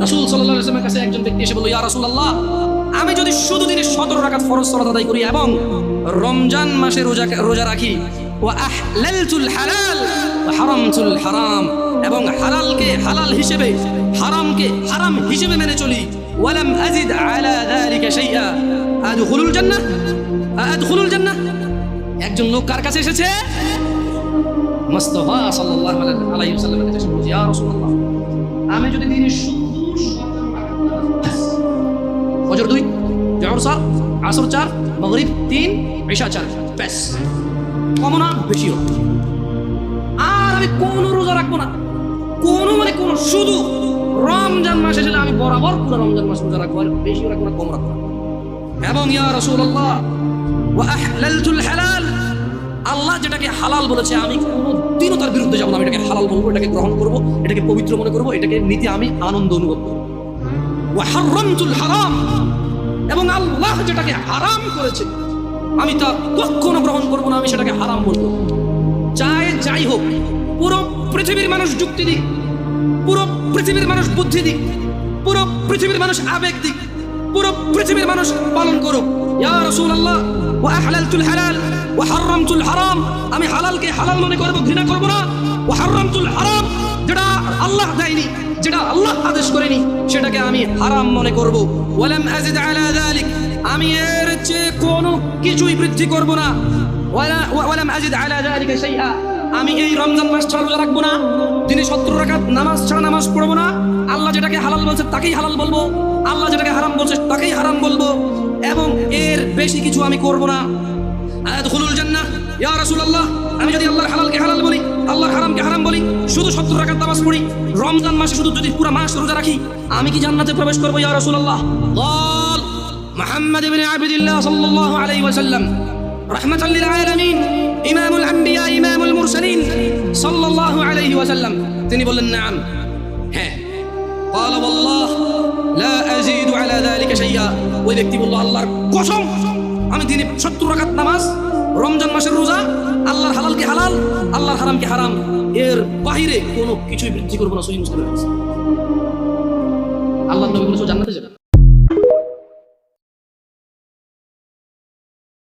রাসূল সাল্লাল্লাহু আলাইহি ওয়াসাল্লামের কাছে একজন ব্যক্তি এসে বলল, ইয়া রাসূলুল্লাহ, আমি যদি শুধু দিনে 17 রাকাত ফরজ সালাত আদায় করি এবং রমজান মাসে রোজা রাখি, ওয়া আহলালতুল হালাল ওয়া হারামতুল হারাম, এবং হালালকে হালাল হিসেবে হারামকে হারাম হিসেবে মেনে চলি, ওয়ালাম আযিদ আলা যালিকা শাইআ আদখুলুল জান্নাহ আদখুলুল জান্নাহ। একজন লোক কার কাছে এসেছে? মুস্তাফা সাল্লাল্লাহু আলাইহি ওয়াসাল্লামের কাছে এসে, ইয়া রাসূলুল্লাহ, আমি যদি দিনে শুধু ফজর 2, জোহর 4, আসর 4, মাগরিব 3, ইশা 4, ব্যাস, কম না বেশিও, আর আমি কোনো রোজা রাখবো না, কোনো শুধু রমজান মাসে যেটা আমি বরাবর পুরো রমজান মাস রোজা রাখবো, আর বেশিও রাখবো না, কম রাখবো না। এবং ইয়া রাসূলুল্লাহ, ওয়া আহলালতুল হালাল, আল্লাহ যেটাকে হালাল বলেছে আমি কোনোদিনও তার বিরুদ্ধে যাবো না, আমি এটাকে হালাল বলবো, এটাকে গ্রহণ করবো, এটাকে পবিত্র মনে করবো, এটাকে নিতে আমি আনন্দ অনুভব করবো। ওয়া হারামতুল হারাম, এবং আল্লাহ যেটাকে হারাম করেছে আমি তা কখনো গ্রহণ করবো না, আমি সেটাকে হারাম বলবো। যাই হোক, পুরো পৃথিবীর মানুষ যুক্তি দিক, পুরো পৃথিবীর মানুষ বুদ্ধি দিক, পুরো পৃথিবীর মানুষ আবেগ দিক, পুরো পৃথিবীর মানুষ পালন করুক, ইয়া রাসূলুল্লাহ, ওয়া আহলালতুল হালাল ওয়া হারামতুল হারাম, আমি হালালকে হালাল মনে করবো, ঘৃণা করবো না, ওয়া হারামতুল হারাম, যেটা আল্লাহ দেয়নি, যেটা আল্লাহ আদেশ করেনি, সেটাকে আমি হারাম মনে করবো। ওয়ালাম আযিদ আলা যালিক, আমি এর চেয়ে কোনো কিছুই বৃদ্ধি করব না। ওয়ালাম আযিদ আলা যালিকা শাইআ, আমি এই রমজান মাস ছাড়া রোজা রাখবো না, দিনে 17 রাকাত নামাজ ছাড়া নামাজ পড়বো না, আল্লাহ যেটাকে হালাল বলছে তাকেই হালাল বলবো, আল্লাহ যেটাকে হারাম বলছে তাকেই হারাম বলবো, এবং এর বেশি কিছু আমি করব না। আদখুলুল জান্নাহ, ইয়া রাসূলুল্লাহ, আমি যদি আল্লাহর হালালকে হালাল বলি, আল্লাহর হারামকে হারাম বলি, শুধু 17 রাকাত নামাজ পড়ি, রমজান মাসে শুধু যদি পুরো মাস রোজা রাখি, আমি কি জান্নাতে প্রবেশ করব ইয়া রাসূলুল্লাহ? قال محمد بن عبد الله صلى الله عليه وسلم رحمة للعالمين إمام الأنبياء إمام المرسلين صلى الله عليه وسلم, তিনি বললেন নাম, হ্যাঁ। قال والله لا أزيد على ذلك شيئا, ওই ব্যক্তি বলল, আল্লাহর কসম, আমি দিনে 70 রাকাত নামাজ, রমজান মাসের রোজা, আল্লাহর হালালকে হালাল, আল্লাহর হারামকে হারাম, এর বাহিরে কোনো কিছুই বৃদ্ধি করবো না। সহিহ মুসলিম। আল্লাহর নবী বলেছেন জান্নাতে যাবে।